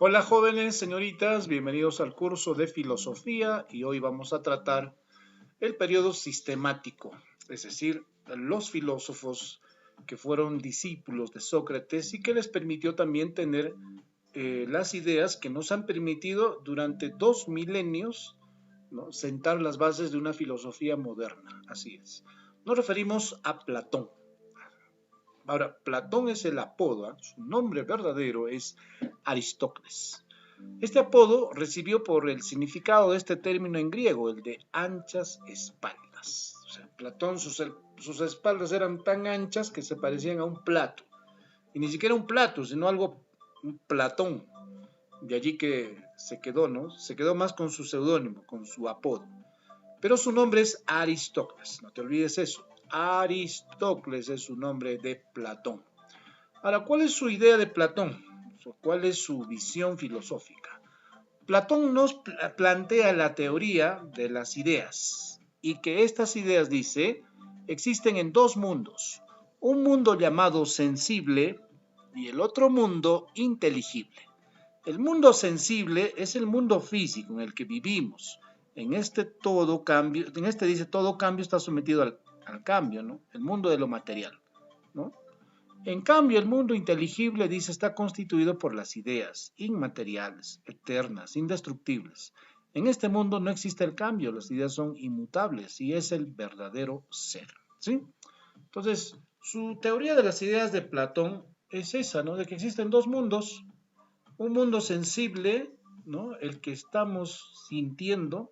Hola jóvenes, señoritas, bienvenidos al curso de filosofía y hoy vamos a tratar el periodo sistemático, es decir, los filósofos que fueron discípulos de Sócrates y que les permitió también tener las ideas que nos han permitido durante 2 milenios, ¿no?, sentar las bases de una filosofía moderna. Así es. Nos referimos a Platón. Ahora, Platón es el apodo, ¿eh? Su nombre verdadero es Aristócles. Este apodo recibió por el significado de este término en griego, el de anchas espaldas. O sea, Platón, sus espaldas eran tan anchas que se parecían a un plato. Y ni siquiera un plato, sino un platón. De allí que se quedó, ¿no? Se quedó más con su seudónimo, con su apodo. Pero su nombre es Aristócles, no te olvides eso. Aristócles es su nombre de Platón. Ahora, ¿cuál es su idea de Platón? ¿Cuál es su visión filosófica? Platón nos plantea la teoría de las ideas y que estas ideas, dice, existen en dos mundos. Un mundo llamado sensible y el otro mundo inteligible. El mundo sensible es el mundo físico en el que vivimos. En este dice todo cambio está sometido al cambio, ¿no? El mundo de lo material, ¿no? En cambio, el mundo inteligible, dice, está constituido por las ideas inmateriales, eternas, indestructibles. En este mundo no existe el cambio, las ideas son inmutables y es el verdadero ser, ¿sí? Entonces, su teoría de las ideas de Platón es esa, ¿no? De que existen dos mundos, un mundo sensible, ¿no?, el que estamos sintiendo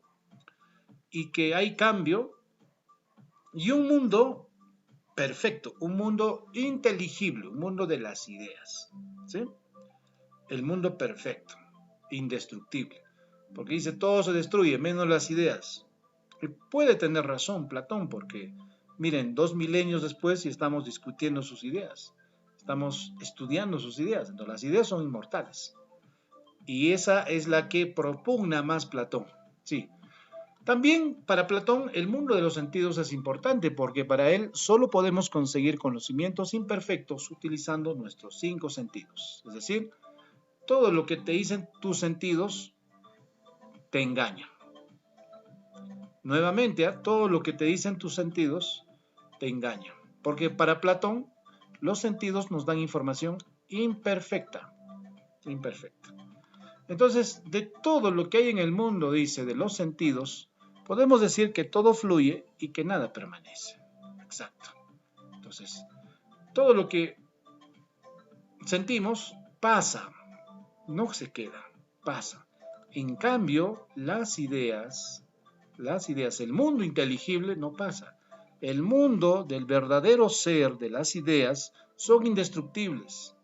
y que hay cambio, y un mundo perfecto, un mundo inteligible, un mundo de las ideas, ¿sí? El mundo perfecto, indestructible, porque dice todo se destruye, menos las ideas. Y puede tener razón Platón, porque miren, 2 milenios después y estamos discutiendo sus ideas, estamos estudiando sus ideas, entonces las ideas son inmortales. Y esa es la que propugna más Platón, sí. También para Platón el mundo de los sentidos es importante porque para él solo podemos conseguir conocimientos imperfectos utilizando nuestros 5 sentidos. Es decir, todo lo que te dicen tus sentidos te engaña. Nuevamente, todo lo que te dicen tus sentidos te engaña. Porque para Platón los sentidos nos dan información imperfecta. Imperfecta. Entonces, de todo lo que hay en el mundo, dice, de los sentidos, podemos decir que todo fluye y que nada permanece. Exacto. Entonces, todo lo que sentimos pasa, no se queda, pasa. En cambio, el mundo inteligible no pasa. El mundo del verdadero ser de las ideas son indestructibles.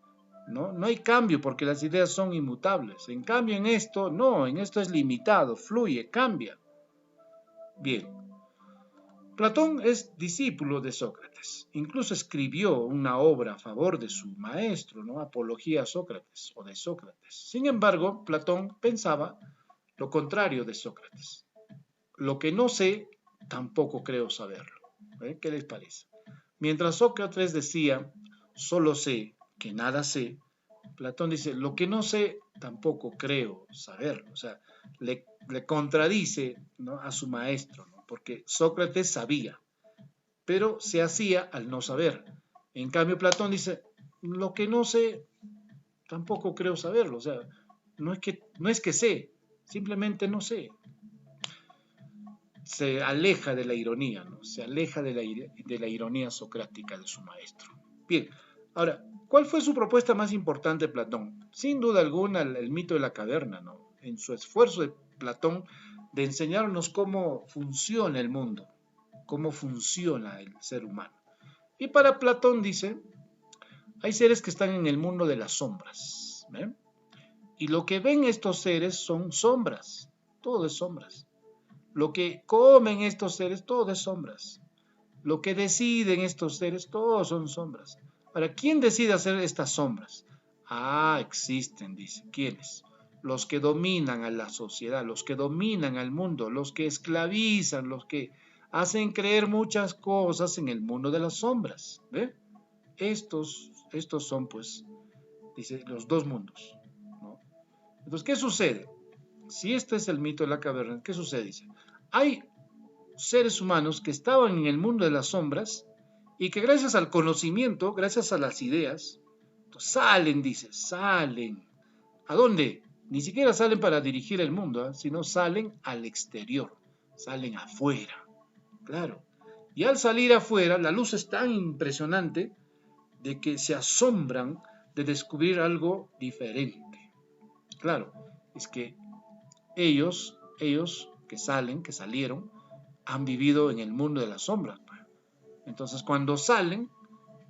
No hay cambio porque las ideas son inmutables. En cambio, en esto, no, en esto es limitado, fluye, cambia. Bien, Platón es discípulo de Sócrates. Incluso escribió una obra a favor de su maestro, ¿no? Apología a Sócrates o de Sócrates. Sin embargo, Platón pensaba lo contrario de Sócrates. Lo que no sé, tampoco creo saberlo. ¿Qué les parece? Mientras Sócrates decía, solo sé que nada sé, Platón dice, lo que no sé, tampoco creo saberlo. O sea, le contradice, ¿no?, a su maestro, ¿no? Porque Sócrates sabía, pero se hacía al no saber. En cambio, Platón dice, lo que no sé, tampoco creo saberlo. O sea, no es que sé, simplemente no sé. Se aleja de la ironía, ¿no? Se aleja de la ironía socrática de su maestro. Bien, ahora, ¿cuál fue su propuesta más importante, Platón? Sin duda alguna, el mito de la caverna, ¿no? En su esfuerzo de Platón de enseñarnos cómo funciona el mundo, cómo funciona el ser humano. Y para Platón dice, hay seres que están en el mundo de las sombras, ¿eh? Y lo que ven estos seres son sombras, todo es sombras. Lo que comen estos seres, todo es sombras. Lo que deciden estos seres, todos son sombras. Ahora, ¿quién decide hacer estas sombras? Existen, dice. ¿Quiénes? Los que dominan a la sociedad, los que dominan al mundo, los que esclavizan, los que hacen creer muchas cosas en el mundo de las sombras. ¿Ve? Estos son, pues, dice, los dos mundos, ¿no? Entonces, ¿qué sucede? Si este es el mito de la caverna, ¿qué sucede? Dice, hay seres humanos que estaban en el mundo de las sombras y que gracias al conocimiento, gracias a las ideas, salen, dice, salen. ¿A dónde? Ni siquiera salen para dirigir el mundo, ¿eh? Sino salen al exterior, salen afuera. Claro. Y al salir afuera, la luz es tan impresionante de que se asombran de descubrir algo diferente. Claro, es que ellos que salen, que salieron, han vivido en el mundo de las sombras. Entonces, cuando salen,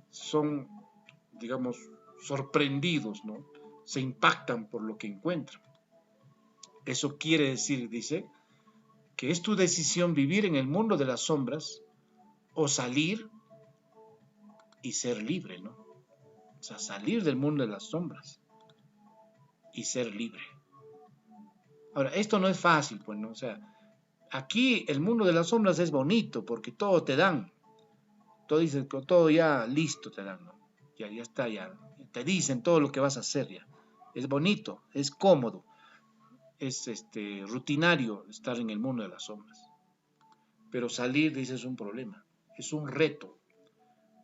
son, digamos, sorprendidos, ¿no? Se impactan por lo que encuentran. Eso quiere decir, dice, que es tu decisión vivir en el mundo de las sombras o salir y ser libre, ¿no? O sea, salir del mundo de las sombras y ser libre. Ahora, esto no es fácil, pues, ¿no? O sea, aquí el mundo de las sombras es bonito porque todo te dan. Todo dicen, todo ya listo te dan, ¿no? Ya está, ya. Te dicen todo lo que vas a hacer ya. Es bonito, es cómodo, es rutinario estar en el mundo de las sombras. Pero salir, dice, es un problema, es un reto.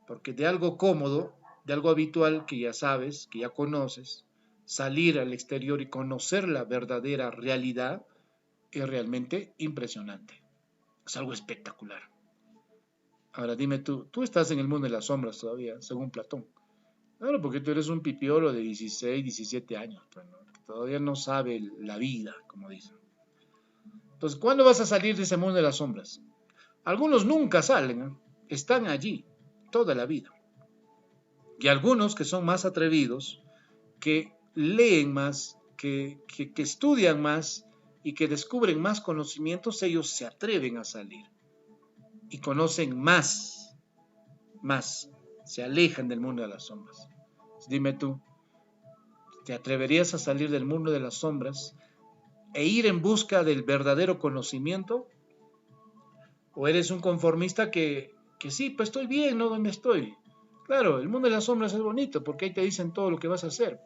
Porque de algo cómodo, de algo habitual que ya sabes, que ya conoces, salir al exterior y conocer la verdadera realidad es realmente impresionante. Es algo espectacular. Ahora dime tú estás en el mundo de las sombras todavía, según Platón. Claro, porque tú eres un pipiolo de 16, 17 años, pues, ¿no? Que todavía no sabe la vida, como dicen. Entonces, ¿cuándo vas a salir de ese mundo de las sombras? Algunos nunca salen, ¿eh? Están allí toda la vida. Y algunos que son más atrevidos, que leen más, que estudian más y que descubren más conocimientos, ellos se atreven a salir y conocen más, se alejan del mundo de las sombras. Dime tú, ¿te atreverías a salir del mundo de las sombras e ir en busca del verdadero conocimiento? ¿O eres un conformista que sí, pues estoy bien, ¿no? ¿Dónde estoy? Claro, el mundo de las sombras es bonito porque ahí te dicen todo lo que vas a hacer.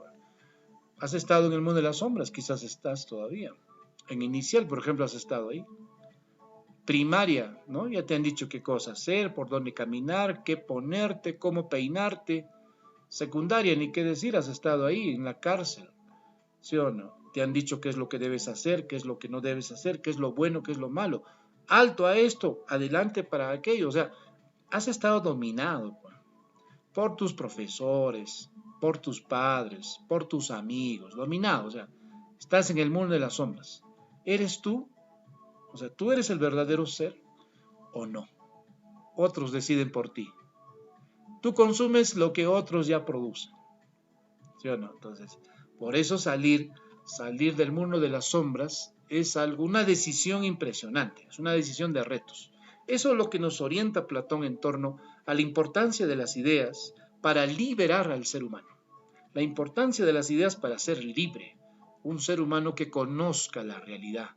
Has estado en el mundo de las sombras, quizás estás todavía. En inicial, por ejemplo, has estado ahí. Primaria, ¿no? Ya te han dicho qué cosa hacer, por dónde caminar, qué ponerte, cómo peinarte. Secundaria, ni qué decir, has estado ahí en la cárcel, ¿sí o no? Te han dicho qué es lo que debes hacer, qué es lo que no debes hacer, qué es lo bueno, qué es lo malo. Alto a esto, adelante para aquello. O sea, has estado dominado por tus profesores, por tus padres, por tus amigos, dominado. O sea, estás en el mundo de las sombras. ¿Eres tú? O sea, ¿tú eres el verdadero ser o no? Otros deciden por ti. Tú consumes lo que otros ya producen, ¿sí o no? Entonces, por eso salir del mundo de las sombras es una decisión impresionante, es una decisión de retos. Eso es lo que nos orienta Platón en torno a la importancia de las ideas para liberar al ser humano. La importancia de las ideas para ser libre, un ser humano que conozca la realidad,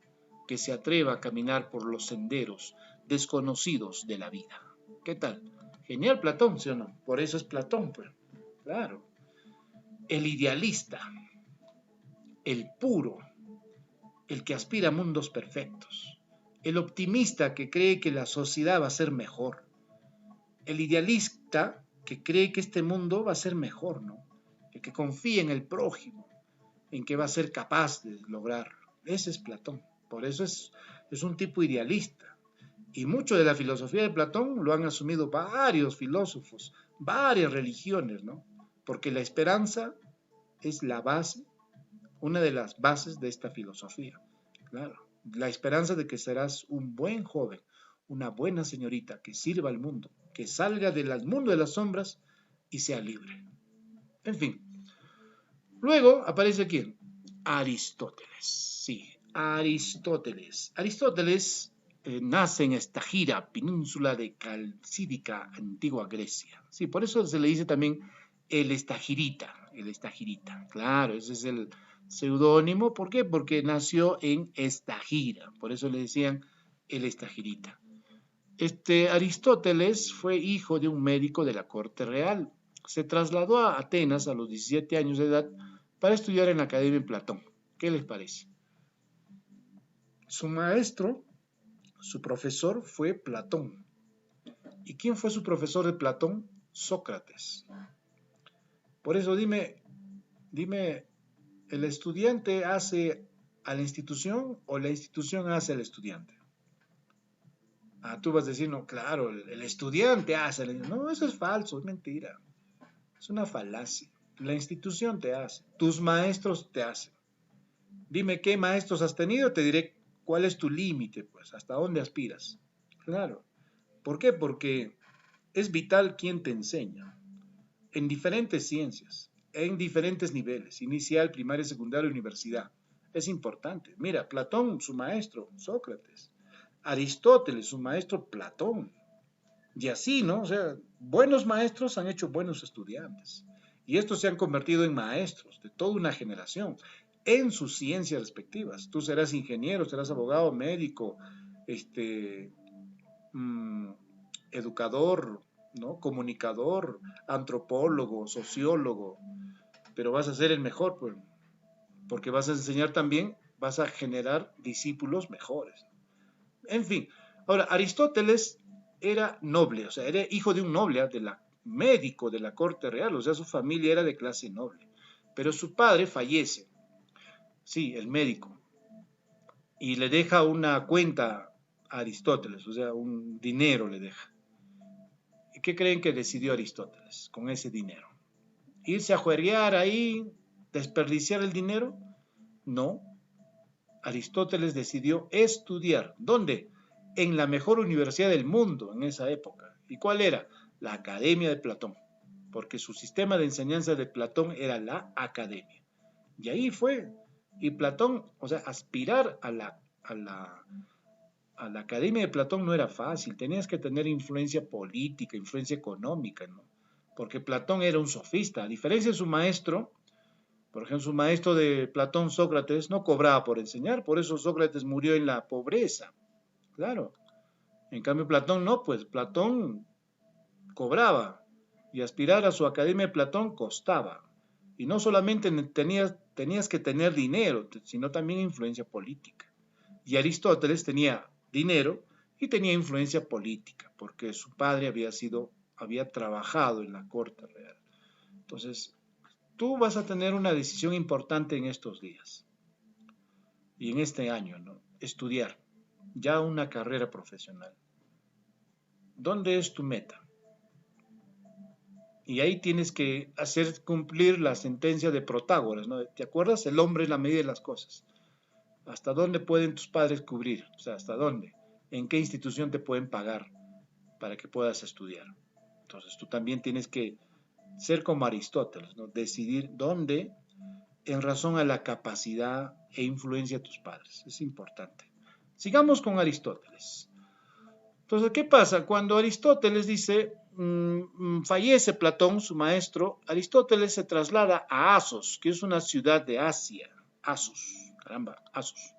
que se atreva a caminar por los senderos desconocidos de la vida. ¿Qué tal? Genial Platón, ¿sí o no? Por eso es Platón, pues. Claro. El idealista, el puro, el que aspira a mundos perfectos, el optimista que cree que la sociedad va a ser mejor, el idealista que cree que este mundo va a ser mejor, ¿no? El que confía en el prójimo, en que va a ser capaz de lograrlo. Ese es Platón. Por eso es un tipo idealista. Y mucho de la filosofía de Platón lo han asumido varios filósofos, varias religiones, ¿no? Porque la esperanza es la base, una de las bases de esta filosofía. Claro, la esperanza de que serás un buen joven, una buena señorita que sirva al mundo, que salga del mundo de las sombras y sea libre. En fin. Luego aparece ¿quién? Aristóteles. Sí, Aristóteles. Aristóteles nace en Estagira, península de Calcídica, antigua Grecia. Sí, por eso se le dice también el Estagirita. El Estagirita. Claro, ese es el seudónimo. ¿Por qué? Porque nació en Estagira. Por eso le decían el Estagirita. Aristóteles fue hijo de un médico de la corte real. Se trasladó a Atenas a los 17 años de edad para estudiar en la Academia de Platón. ¿Qué les parece? Su maestro, su profesor fue Platón. ¿Y quién fue su profesor de Platón? Sócrates. Por eso dime, ¿el estudiante hace a la institución o la institución hace al estudiante? Ah, tú vas a decir, no, claro, el estudiante hace. No, eso es falso, es mentira. Es una falacia. La institución te hace, tus maestros te hacen. Dime qué maestros has tenido, te diré cuál es tu límite, pues, hasta dónde aspiras. Claro. ¿Por qué? Porque es vital quien te enseña en diferentes ciencias, en diferentes niveles, inicial, primaria, secundaria, universidad. Es importante. Mira, Platón, su maestro, Sócrates. Aristóteles, su maestro, Platón. Y así, ¿no? O sea, buenos maestros han hecho buenos estudiantes. Y estos se han convertido en maestros de toda una generación en sus ciencias respectivas. Tú serás ingeniero, serás abogado, médico, este, mmm, educador, ¿no? Comunicador, antropólogo, sociólogo, pero vas a ser el mejor, pues, porque vas a enseñar también, vas a generar discípulos mejores. En fin, ahora Aristóteles era noble, o sea, era hijo de un noble, de la médico de la corte real, o sea, su familia era de clase noble, pero su padre fallece, sí, el médico, y le deja una cuenta a Aristóteles, o sea, un dinero le deja. ¿Y qué creen que decidió Aristóteles con ese dinero? ¿Irse a juerguear ahí, desperdiciar el dinero? No, Aristóteles decidió estudiar. ¿Dónde? En la mejor universidad del mundo en esa época. ¿Y cuál era? La Academia de Platón, porque su sistema de enseñanza de Platón era la academia. Y ahí fue. Y Platón, o sea, aspirar a la Academia de Platón no era fácil. Tenías que tener influencia política, influencia económica, ¿no? Porque Platón era un sofista. A diferencia de su maestro, por ejemplo, su maestro de Platón, Sócrates, no cobraba por enseñar, por eso Sócrates murió en la pobreza. Claro. En cambio, Platón no, pues Platón cobraba y aspirar a su academia de Platón costaba. Y no solamente tenías que tener dinero, sino también influencia política. Y Aristóteles tenía dinero y tenía influencia política, porque su padre había trabajado en la corte real. Entonces, tú vas a tener una decisión importante en estos días y en este año, ¿no? Estudiar ya una carrera profesional. ¿Dónde es tu meta? Y ahí tienes que hacer cumplir la sentencia de Protágoras, ¿no? ¿Te acuerdas? El hombre es la medida de las cosas. ¿Hasta dónde pueden tus padres cubrir? O sea, ¿hasta dónde? ¿En qué institución te pueden pagar para que puedas estudiar? Entonces tú también tienes que ser como Aristóteles, ¿no? Decidir dónde en razón a la capacidad e influencia de tus padres. Es importante. Sigamos con Aristóteles. Entonces, ¿qué pasa? Cuando Aristóteles dice, fallece Platón, su maestro, Aristóteles se traslada a Asos, que es una ciudad de Asia. Asos, caramba, Asos.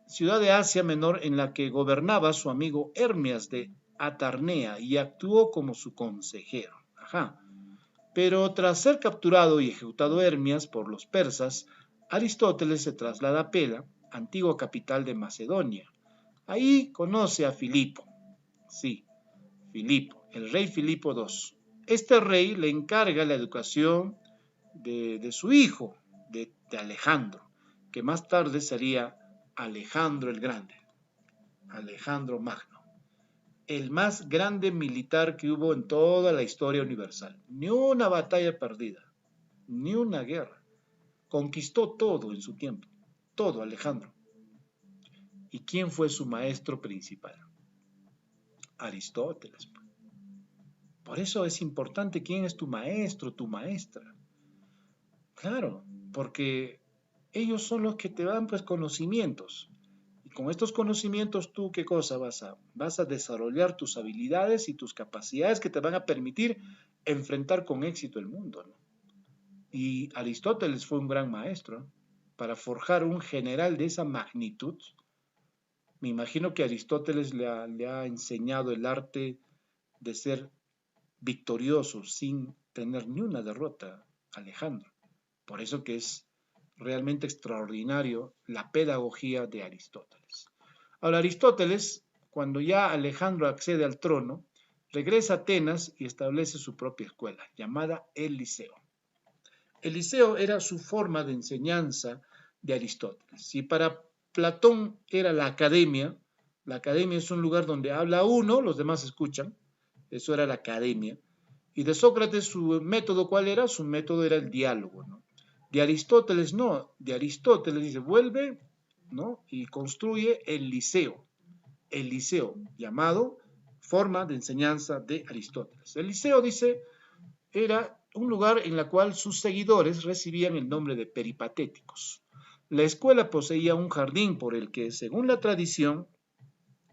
Ciudad de Asia Menor en la que gobernaba su amigo Hermias de Atarnea y actuó como su consejero. Ajá. Pero tras ser capturado y ejecutado Hermias por los persas, Aristóteles se traslada a Pela, antigua capital de Macedonia. Ahí conoce a Filipo. Sí, Filipo, el rey Filipo II. Este rey le encarga la educación de su hijo, de Alejandro, que más tarde sería Alejandro el Grande, Alejandro Magno, el más grande militar que hubo en toda la historia universal. Ni una batalla perdida, ni una guerra. Conquistó todo en su tiempo, todo Alejandro. ¿Y quién fue su maestro principal? Aristóteles. Por eso es importante quién es tu maestro, tu maestra. Claro, porque ellos son los que te dan pues conocimientos. Y con estos conocimientos tú qué cosa vas a desarrollar tus habilidades y tus capacidades que te van a permitir enfrentar con éxito el mundo, ¿no? Y Aristóteles fue un gran maestro, ¿no? Para forjar un general de esa magnitud. Me imagino que Aristóteles le ha enseñado el arte de ser victorioso sin tener ni una derrota, Alejandro. Por eso que es realmente extraordinario la pedagogía de Aristóteles. Ahora, Aristóteles, cuando ya Alejandro accede al trono, regresa a Atenas y establece su propia escuela, llamada el Liceo. El Liceo era su forma de enseñanza de Aristóteles. Si para Platón era la academia es un lugar donde habla uno, los demás escuchan, eso era la academia. Y de Sócrates su método, ¿cuál era? Su método era el diálogo, ¿no? De Aristóteles no, de Aristóteles dice, vuelve, ¿no? Y construye el liceo llamado forma de enseñanza de Aristóteles. El liceo, dice, era un lugar en el cual sus seguidores recibían el nombre de peripatéticos. La escuela poseía un jardín por el que, según la tradición,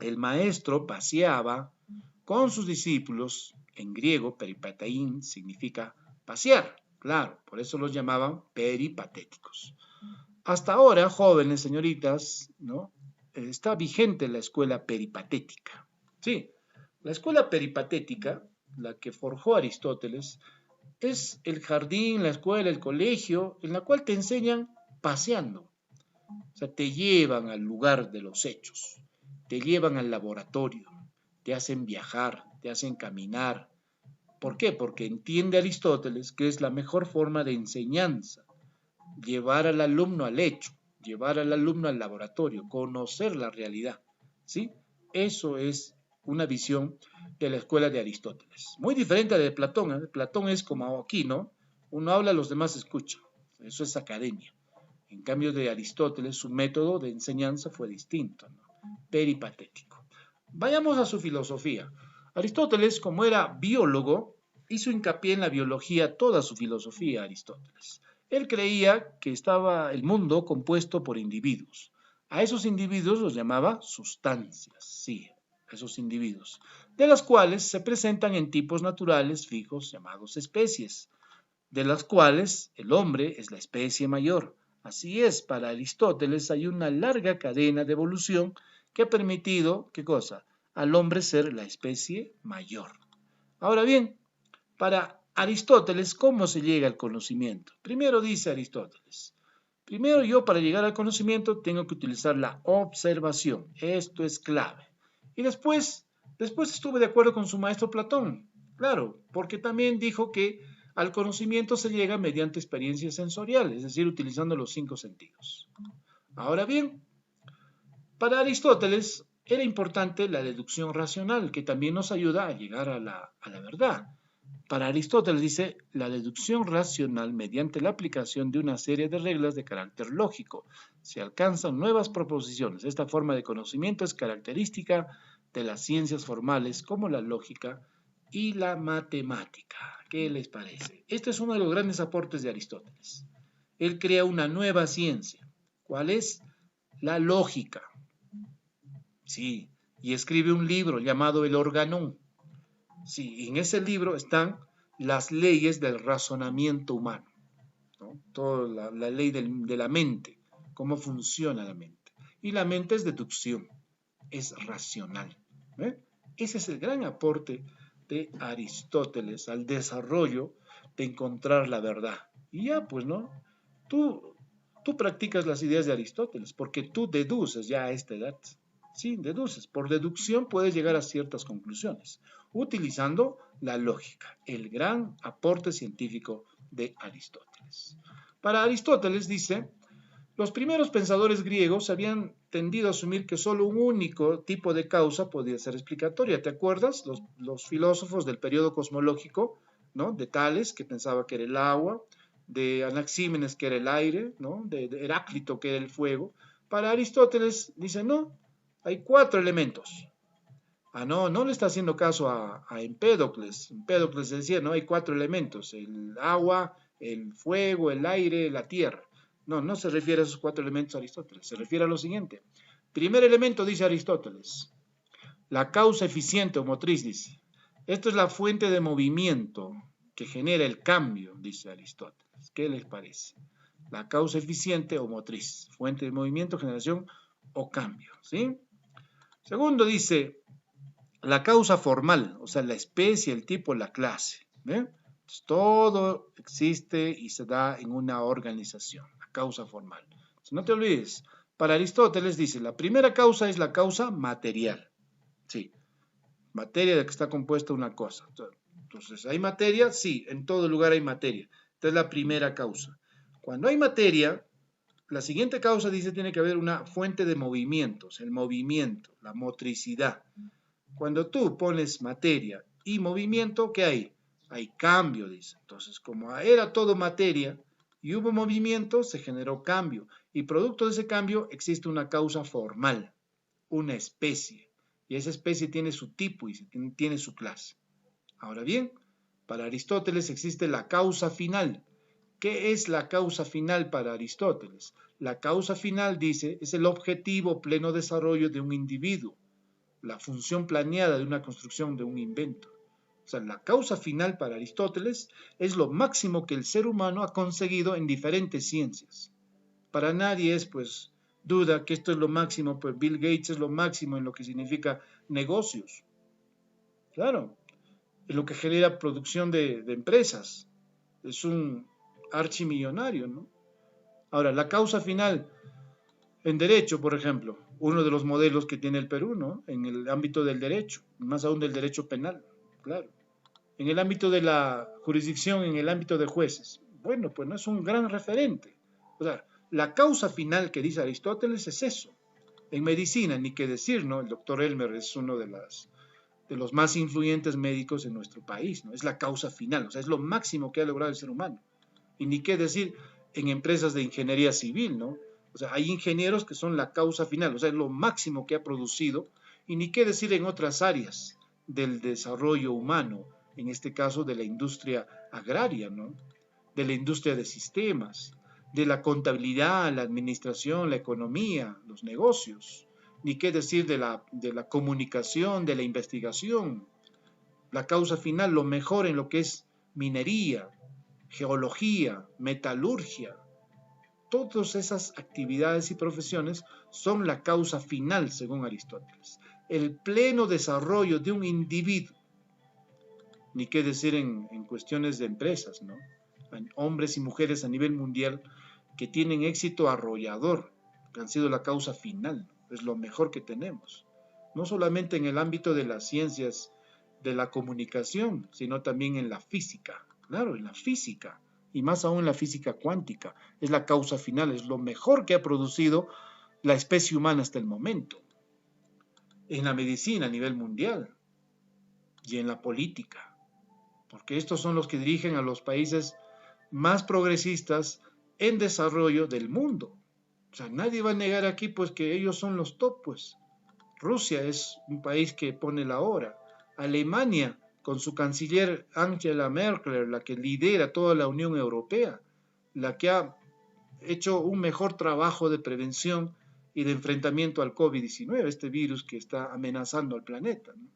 el maestro paseaba con sus discípulos. En griego, peripatein significa pasear, claro, por eso los llamaban peripatéticos. Hasta ahora, jóvenes, señoritas, ¿no? Está vigente la escuela peripatética. Sí, la escuela peripatética, la que forjó Aristóteles, es el jardín, la escuela, el colegio, en la cual te enseñan paseando. O sea, te llevan al lugar de los hechos, te llevan al laboratorio, te hacen viajar, te hacen caminar. ¿Por qué? Porque entiende Aristóteles que es la mejor forma de enseñanza, llevar al alumno al hecho, llevar al alumno al laboratorio, conocer la realidad. ¿Sí? Eso es una visión de la escuela de Aristóteles. Muy diferente a la de Platón. ¿eh? Platón es como aquí, ¿no? Uno habla, los demás escuchan. Eso es academia. En cambio de Aristóteles, su método de enseñanza fue distinto, ¿no? Peripatético. Vayamos a su filosofía. Aristóteles, como era biólogo, hizo hincapié en la biología toda su filosofía, Aristóteles. Él creía que estaba el mundo compuesto por individuos. A esos individuos los llamaba sustancias, sí, esos individuos, de las cuales se presentan en tipos naturales fijos llamados especies, de las cuales el hombre es la especie mayor. Así es, para Aristóteles hay una larga cadena de evolución que ha permitido, ¿qué cosa? Al hombre ser la especie mayor. Ahora bien, para Aristóteles, ¿cómo se llega al conocimiento? Primero dice Aristóteles, primero yo para llegar al conocimiento tengo que utilizar la observación, esto es clave. Y después estuve de acuerdo con su maestro Platón, claro, porque también dijo que al conocimiento se llega mediante experiencias sensoriales, es decir, utilizando los 5 sentidos. Ahora bien, para Aristóteles era importante la deducción racional, que también nos ayuda a llegar a la verdad. Para Aristóteles dice, la deducción racional mediante la aplicación de una serie de reglas de carácter lógico. Se alcanzan nuevas proposiciones. Esta forma de conocimiento es característica de las ciencias formales como la lógica y la matemática. ¿Qué les parece? Este es uno de los grandes aportes de Aristóteles. Él crea una nueva ciencia. ¿Cuál es? La lógica. Sí, y escribe un libro llamado El Organón. Sí, en ese libro están las leyes del razonamiento humano, ¿no? Toda la ley de la mente, cómo funciona la mente. Y la mente es deducción, es racional. ¿eh? Ese es el gran aporte de Aristóteles al desarrollo de encontrar la verdad. Y ya, pues, ¿no? Tú practicas las ideas de Aristóteles porque tú deduces ya a esta edad. Sí, deduces. Por deducción puedes llegar a ciertas conclusiones, utilizando la lógica, el gran aporte científico de Aristóteles. Para Aristóteles dice, los primeros pensadores griegos habían tendido a asumir que solo un único tipo de causa podía ser explicatoria. ¿Te acuerdas? Los filósofos del periodo cosmológico, ¿no? De Tales, que pensaba que era el agua, de Anaxímenes, que era el aire, ¿no? De Heráclito, que era el fuego. Para Aristóteles dice, no, hay 4 elementos. No le está haciendo caso a Empédocles. Empédocles decía, no, hay 4 elementos, el agua, el fuego, el aire, la tierra. No se refiere a esos 4 elementos Aristóteles, se refiere a lo siguiente. Primer elemento, dice Aristóteles, la causa eficiente o motriz, dice. Esto es la fuente de movimiento que genera el cambio, dice Aristóteles. ¿Qué les parece? La causa eficiente o motriz, fuente de movimiento, generación o cambio, ¿sí? Segundo, dice, la causa formal, o sea, la especie, el tipo, la clase. Entonces, todo existe y se da en una organización. La causa formal. Si no te olvides, para Aristóteles dice, la primera causa es la causa material. Sí, materia de que está compuesta una cosa. Entonces, ¿hay materia? Sí, en todo lugar hay materia. Esta es la primera causa. Cuando hay materia, la siguiente causa dice tiene que haber una fuente de movimientos, el movimiento, la motricidad. Cuando tú pones materia y movimiento, ¿qué hay? Hay cambio, dice. Entonces, como era todo materia y hubo movimiento, se generó cambio. Y producto de ese cambio existe una causa formal, una especie. Y esa especie tiene su tipo y tiene su clase. Ahora bien, para Aristóteles existe la causa final. ¿Qué es la causa final para Aristóteles? La causa final, dice, es el objetivo pleno desarrollo de un individuo, la función planeada de una construcción de un invento. O sea, la causa final para Aristóteles es lo máximo que el ser humano ha conseguido en diferentes ciencias. Para nadie es, pues, duda que esto es lo máximo, pues Bill Gates es lo máximo en lo que significa negocios. Claro, en lo que genera producción de empresas. Es un archimillonario, ¿no? Ahora, la causa final en derecho, por ejemplo, uno de los modelos que tiene el Perú, ¿no? En el ámbito del derecho, más aún del derecho penal, claro. En el ámbito de la jurisdicción, en el ámbito de jueces. Bueno, pues no es un gran referente. O sea, la causa final que dice Aristóteles es eso. En medicina, ni qué decir, ¿no? El doctor Elmer es uno de los más influyentes médicos en nuestro país, ¿no? Es la causa final, o sea, es lo máximo que ha logrado el ser humano. Y ni qué decir en empresas de ingeniería civil, ¿no? O sea, hay ingenieros que son la causa final, o sea, es lo máximo que ha producido, y ni qué decir en otras áreas del desarrollo humano, en este caso de la industria agraria, ¿no? De la industria de sistemas, de la contabilidad, la administración, la economía, los negocios, ni qué decir de la comunicación, de la investigación, la causa final, lo mejor en lo que es minería, geología, metalurgia. Todas esas actividades y profesiones son la causa final, según Aristóteles. El pleno desarrollo de un individuo, ni qué decir en cuestiones de empresas, ¿no? Hombres y mujeres a nivel mundial que tienen éxito arrollador, que han sido la causa final, es lo mejor que tenemos. No solamente en el ámbito de las ciencias de la comunicación, sino también en la física. Claro, en la física, y más aún en la física cuántica, es la causa final, es lo mejor que ha producido la especie humana hasta el momento. En la medicina a nivel mundial y en la política, porque estos son los que dirigen a los países más progresistas en desarrollo del mundo. O sea, nadie va a negar aquí pues que ellos son los top, pues. Rusia es un país que pone la hora. Alemania, con su canciller Angela Merkel, la que lidera toda la Unión Europea, la que ha hecho un mejor trabajo de prevención y de enfrentamiento al COVID-19, este virus que está amenazando al planeta, ¿no?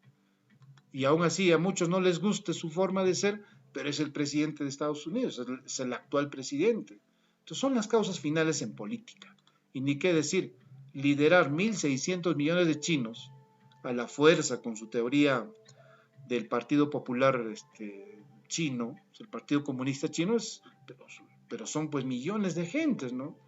Y aún así a muchos no les guste su forma de ser, pero es el presidente de Estados Unidos, es el actual presidente. Entonces son las causas finales en política. Y ni qué decir, liderar 1.600 millones de chinos a la fuerza con su teoría del Partido Popular chino, el Partido Comunista chino, pero son pues millones de gentes, ¿no?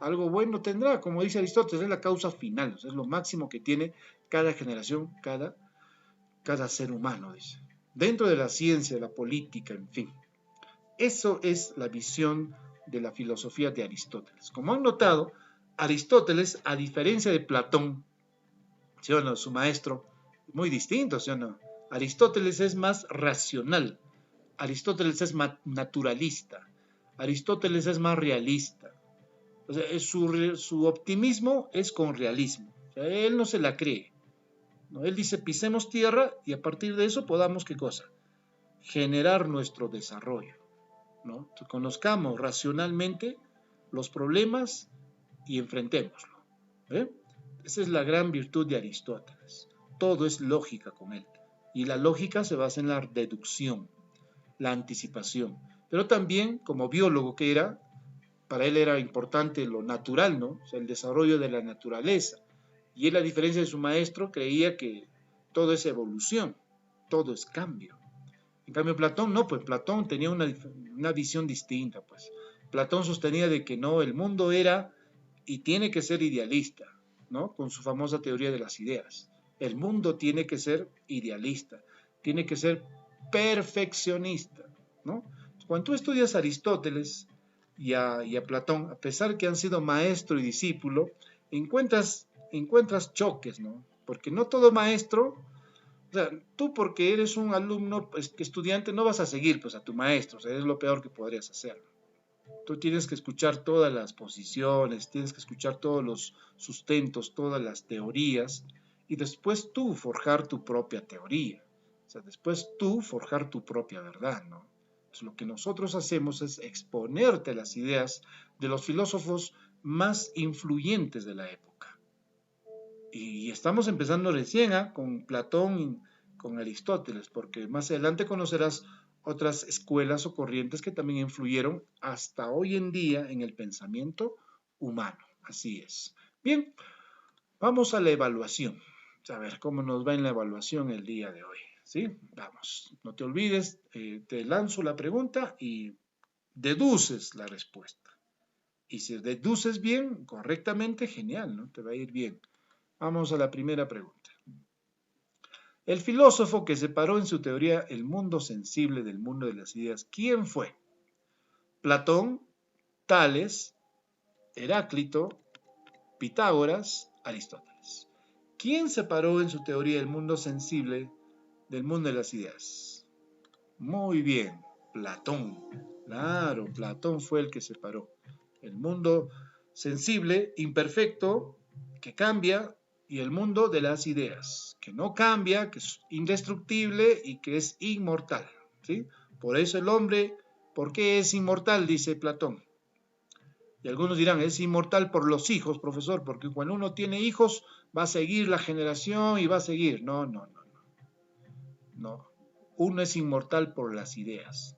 Algo bueno tendrá, como dice Aristóteles, es la causa final, es lo máximo que tiene cada generación, cada ser humano, dice. Dentro de la ciencia, la política, en fin. Eso es la visión de la filosofía de Aristóteles. Como han notado, Aristóteles, a diferencia de Platón, ¿sí o no? Su maestro, muy distinto, ¿sí o no? Aristóteles es más racional, Aristóteles es más naturalista, Aristóteles es más realista. O sea, su optimismo es con realismo. O sea, él no se la cree, ¿no? Él dice, pisemos tierra y a partir de eso podamos, ¿qué cosa? Generar nuestro desarrollo, ¿no? Entonces, conozcamos racionalmente los problemas y enfrentémoslo, ¿eh? Esa es la gran virtud de Aristóteles. Todo es lógica con él. Y la lógica se basa en la deducción, la anticipación. Pero también, como biólogo que era, para él era importante lo natural, ¿no? O sea, el desarrollo de la naturaleza. Y él, a diferencia de su maestro, creía que todo es evolución, todo es cambio. En cambio, Platón no, pues Platón tenía una visión distinta, pues. Platón sostenía de que no, el mundo era y tiene que ser idealista, ¿no? Con su famosa teoría de las ideas. El mundo tiene que ser idealista, tiene que ser perfeccionista, ¿no? Cuando tú estudias a Aristóteles y a Platón, a pesar que han sido maestro y discípulo, encuentras choques, ¿no? Porque no todo maestro, o sea, tú porque eres un alumno, pues, estudiante, no vas a seguir pues, a tu maestro, o sea, es lo peor que podrías hacer. Tú tienes que escuchar todas las posiciones, tienes que escuchar todos los sustentos, todas las teorías, y después tú forjar tu propia teoría. O sea, después tú forjar tu propia verdad, ¿no? Entonces, lo que nosotros hacemos es exponerte las ideas de los filósofos más influyentes de la época. Y estamos empezando recién con Platón y con Aristóteles, porque más adelante conocerás otras escuelas o corrientes que también influyeron hasta hoy en día en el pensamiento humano. Así es. Bien, vamos a la evaluación. A ver cómo nos va en la evaluación el día de hoy. ¿Sí? Vamos, no te olvides, te lanzo la pregunta y deduces la respuesta. Y si deduces bien, correctamente, genial, ¿no? Te va a ir bien. Vamos a la primera pregunta. El filósofo que separó en su teoría el mundo sensible del mundo de las ideas, ¿quién fue? Platón, Tales, Heráclito, Pitágoras, Aristóteles. ¿Quién separó en su teoría el mundo sensible del mundo de las ideas? Muy bien, Platón. Claro, Platón fue el que separó el mundo sensible, imperfecto, que cambia, y el mundo de las ideas, que no cambia, que es indestructible y que es inmortal. ¿Sí? Por eso el hombre, ¿por qué es inmortal? Dice Platón. Y algunos dirán, es inmortal por los hijos, profesor, porque cuando uno tiene hijos va a seguir la generación y va a seguir. No, no, no, no. No. Uno es inmortal por las ideas.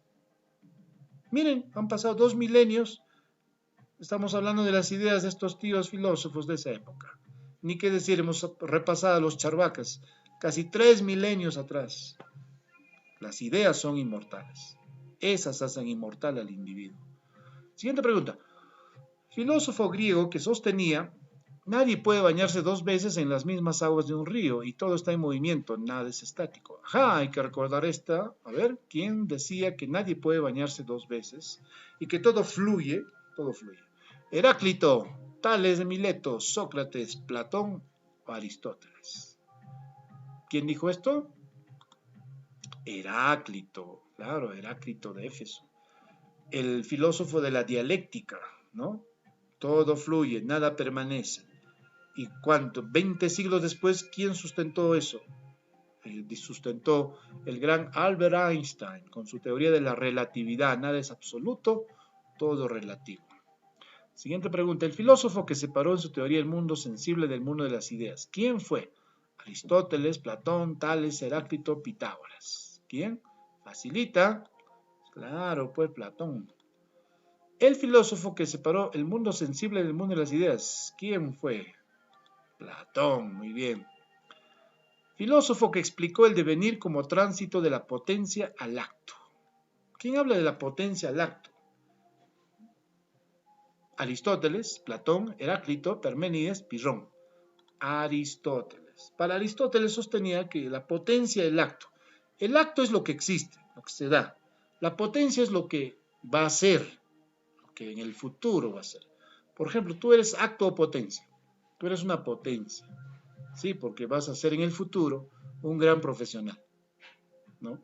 Miren, han pasado 2 milenios, estamos hablando de las ideas de estos tíos filósofos de esa época. Ni qué decir, hemos repasado a los charvacas, casi 3 milenios atrás. Las ideas son inmortales. Esas hacen inmortal al individuo. Siguiente pregunta. Filósofo griego que sostenía, nadie puede bañarse 2 veces en las mismas aguas de un río y todo está en movimiento, nada es estático. Ajá, hay que recordar esta. A ver, ¿quién decía que nadie puede bañarse 2 veces y que todo fluye? Todo fluye. Heráclito, Tales de Mileto, Sócrates, Platón o Aristóteles. ¿Quién dijo esto? Heráclito, claro, Heráclito de Éfeso. El filósofo de la dialéctica, ¿no? Todo fluye, nada permanece. ¿Y cuánto? 20 siglos después, ¿quién sustentó eso? Sustentó el gran Albert Einstein con su teoría de la relatividad. Nada es absoluto, todo relativo. Siguiente pregunta. El filósofo que separó en su teoría el mundo sensible del mundo de las ideas. ¿Quién fue? Aristóteles, Platón, Tales, Heráclito, Pitágoras. ¿Quién? Facilita. Claro, pues Platón. El filósofo que separó el mundo sensible del mundo de las ideas. ¿Quién fue? Platón, muy bien. Filósofo que explicó el devenir como tránsito de la potencia al acto. ¿Quién habla de la potencia al acto? Aristóteles, Platón, Heráclito, Parménides, Pirrón. Aristóteles. Para Aristóteles sostenía que la potencia del acto. El acto es lo que existe, lo que se da. La potencia es lo que va a ser, lo que en el futuro va a ser. Por ejemplo, tú eres acto o potencia. Tú eres una potencia. Sí, porque vas a ser en el futuro un gran profesional, ¿no?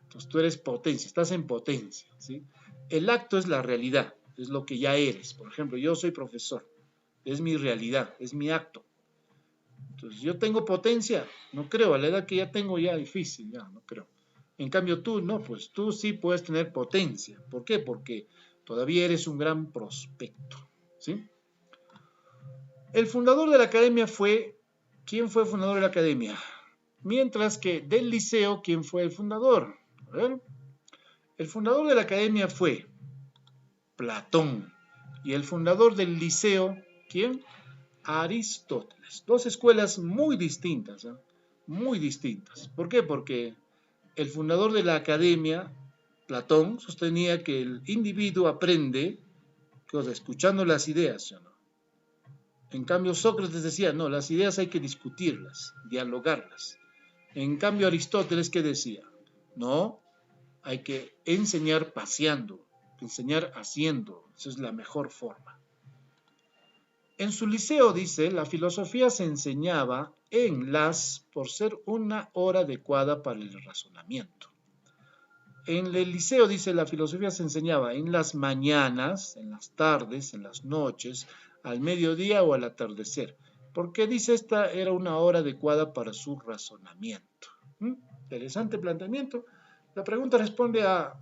Entonces tú eres potencia, estás en potencia, ¿sí? El acto es la realidad, es lo que ya eres. Por ejemplo, yo soy profesor, es mi realidad, es mi acto. Entonces yo tengo potencia, no creo, a la edad que ya tengo ya difícil, ya no creo. En cambio tú no, pues tú sí puedes tener potencia. ¿Por qué? Porque todavía eres un gran prospecto, ¿sí? El fundador de la academia fue, ¿quién fue el fundador de la academia? Mientras que del liceo, ¿quién fue el fundador? A ver, el fundador de la academia fue Platón. Y el fundador del liceo, ¿quién? Aristóteles. Dos escuelas muy distintas, ¿eh? Muy distintas. ¿Por qué? Porque el fundador de la academia, Platón, sostenía que el individuo aprende ¿Qué cosa? Escuchando las ideas, ¿sí o no? En cambio, Sócrates decía, no, las ideas hay que discutirlas, dialogarlas. En cambio, Aristóteles, ¿qué decía? No, hay que enseñar paseando, enseñar haciendo. Esa es la mejor forma. En su liceo, dice, la filosofía se enseñaba por ser una hora adecuada para el razonamiento. En el liceo, dice, la filosofía se enseñaba en las mañanas, en las tardes, en las noches, al mediodía o al atardecer, porque dice esta era una hora adecuada para su razonamiento. Interesante planteamiento. La pregunta responde a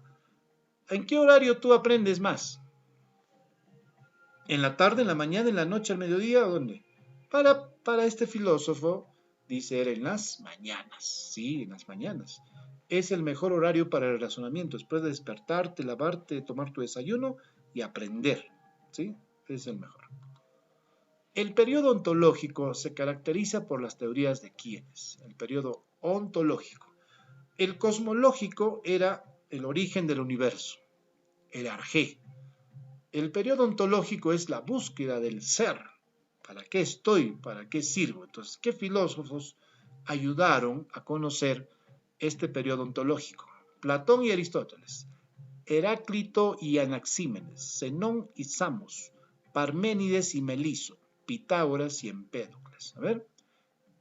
¿en qué horario tú aprendes más? ¿En la tarde, en la mañana, en la noche, al mediodía? ¿Dónde? Para este filósofo, dice, era en las mañanas. Sí, en las mañanas. Es el mejor horario para el razonamiento. Después de despertarte, lavarte, tomar tu desayuno y aprender. ¿Sí? Es el mejor. El periodo ontológico se caracteriza por las teorías de quiénes. El periodo ontológico. El cosmológico era el origen del universo, el arjé. El periodo ontológico es la búsqueda del ser. ¿Para qué estoy? ¿Para qué sirvo? Entonces, ¿qué filósofos ayudaron a conocer este periodo ontológico? Platón y Aristóteles, Heráclito y Anaxímenes, Zenón y Samos, Parménides y Meliso, Pitágoras y Empédocles. A ver,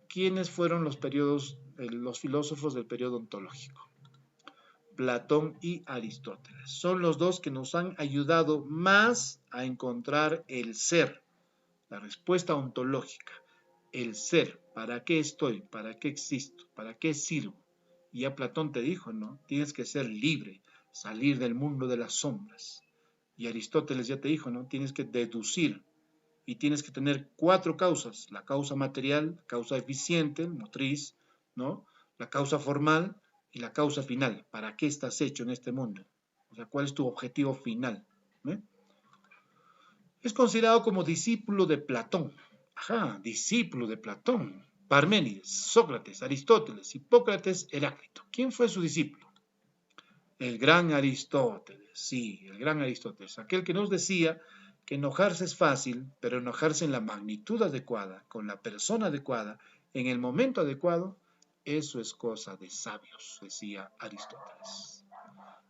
¿quiénes fueron los filósofos del periodo ontológico? Platón y Aristóteles. Son los dos que nos han ayudado más a encontrar el ser, la respuesta ontológica, el ser, ¿para qué estoy? ¿Para qué existo? ¿Para qué sirvo? Y ya Platón te dijo, ¿no? Tienes que ser libre, salir del mundo de las sombras. Y Aristóteles ya te dijo, ¿no? Tienes que deducir y tienes que tener 4 causas, la causa material, causa eficiente, motriz, ¿no? La causa formal y la causa final. ¿Para qué estás hecho en este mundo? O sea, ¿cuál es tu objetivo final? ¿Eh? Es considerado como discípulo de Platón. Ajá, discípulo de Platón. Parménides, Sócrates, Aristóteles, Hipócrates, Heráclito. ¿Quién fue su discípulo? El gran Aristóteles, sí, el gran Aristóteles. Aquel que nos decía que enojarse es fácil, pero enojarse en la magnitud adecuada, con la persona adecuada, en el momento adecuado, eso es cosa de sabios, decía Aristóteles.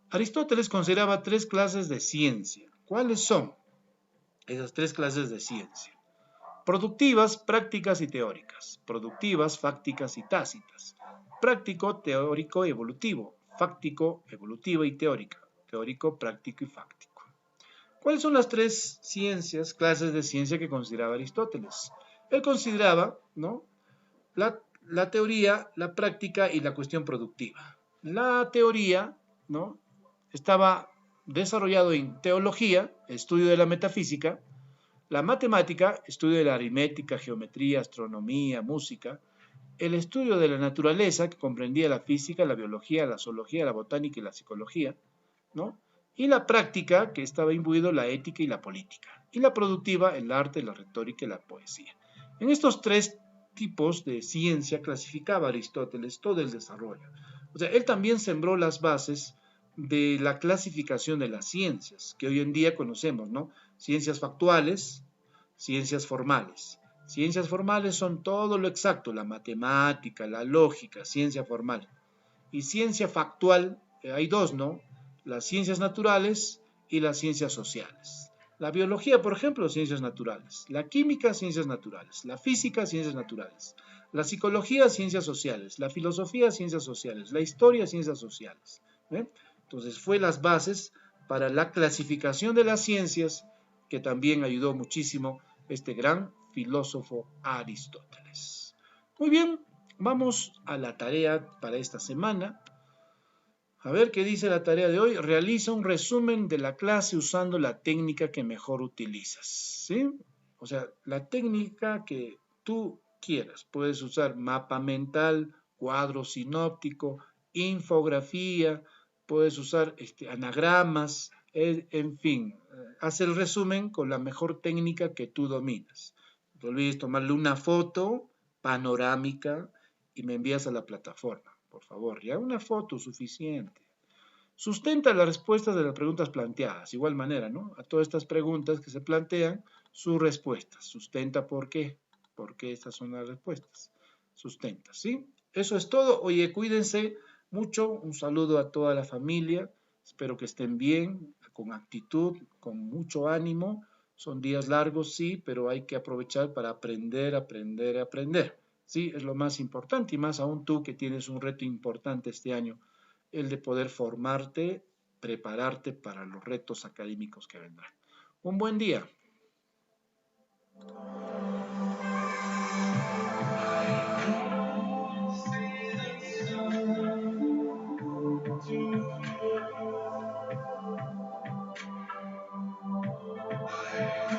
Aristóteles consideraba 3 clases de ciencia. ¿Cuáles son esas 3 clases de ciencia? Productivas, prácticas y teóricas. Productivas, fácticas y tácitas. Práctico, teórico, evolutivo. Fáctico, evolutiva y teórica. Teórico, práctico y fáctico. ¿Cuáles son las 3 clases de ciencia que consideraba Aristóteles? Él consideraba, ¿no?, la teoría, la práctica y la cuestión productiva. La teoría, ¿no?, estaba desarrollado en teología, estudio de la metafísica. La matemática, estudio de la aritmética, geometría, astronomía, música. El estudio de la naturaleza, que comprendía la física, la biología, la zoología, la botánica y la psicología, ¿no? Y la práctica, que estaba imbuido la ética y la política. Y la productiva, el arte, la retórica y la poesía. En estos 3 tipos de ciencia clasificaba Aristóteles todo el desarrollo. O sea, él también sembró las bases de la clasificación de las ciencias, que hoy en día conocemos, ¿no? Ciencias factuales, ciencias formales. Ciencias formales son todo lo exacto, la matemática, la lógica, ciencia formal. Y ciencia factual, hay 2, ¿no? Las ciencias naturales y las ciencias sociales. La biología, por ejemplo, ciencias naturales. La química, ciencias naturales. La física, ciencias naturales. La psicología, ciencias sociales. La filosofía, ciencias sociales. La historia, ciencias sociales. ¿Eh? Entonces, fue las bases para la clasificación de las ciencias que también ayudó muchísimo este gran filósofo Aristóteles. Muy bien, vamos a la tarea para esta semana. A ver qué dice la tarea de hoy. Realiza un resumen de la clase usando la técnica que mejor utilizas. ¿Sí? O sea, la técnica que tú quieras. Puedes usar mapa mental, cuadro sinóptico, infografía, puedes usar anagramas, en fin, haz el resumen con la mejor técnica que tú dominas. No te olvides tomarle una foto panorámica y me envías a la plataforma, por favor, ya una foto suficiente. Sustenta las respuestas de las preguntas planteadas. Igual manera, ¿no? A todas estas preguntas que se plantean, sus respuestas. Sustenta por qué. ¿Por qué estas son las respuestas? Sustenta, ¿sí? Eso es todo. Oye, cuídense mucho. Un saludo a toda la familia. Espero que estén bien, con actitud, con mucho ánimo. Son días largos, sí, pero hay que aprovechar para aprender, aprender, aprender. Sí, es lo más importante y más aún tú que tienes un reto importante este año, el de poder formarte, prepararte para los retos académicos que vendrán. Un buen día.